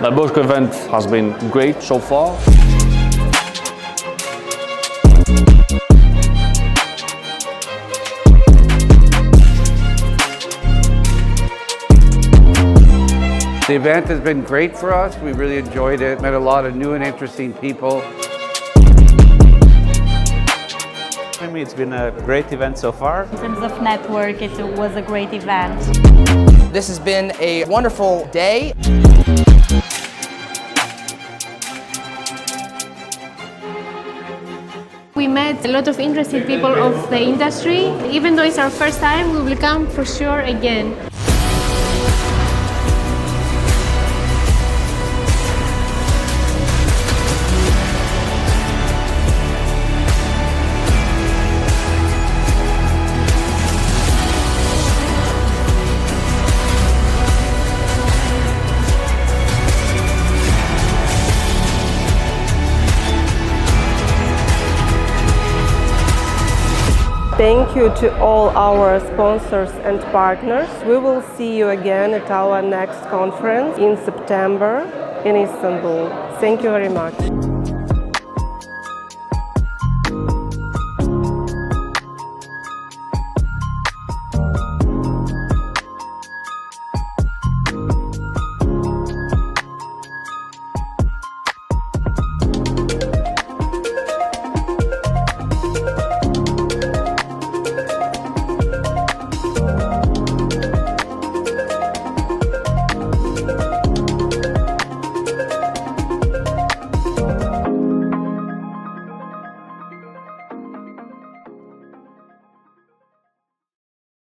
The Bosco event has been great so far. The event has been great for us. We really enjoyed it, met a lot of new and interesting people. It's been a great event so far. In terms of network, it was a great event. This has been a wonderful day. We met a lot of interesting people of the industry. Even though it's our first time, we will come for sure again. Thank you to all our sponsors and partners. We will see you again at our next conference in September in Istanbul. Thank you very much.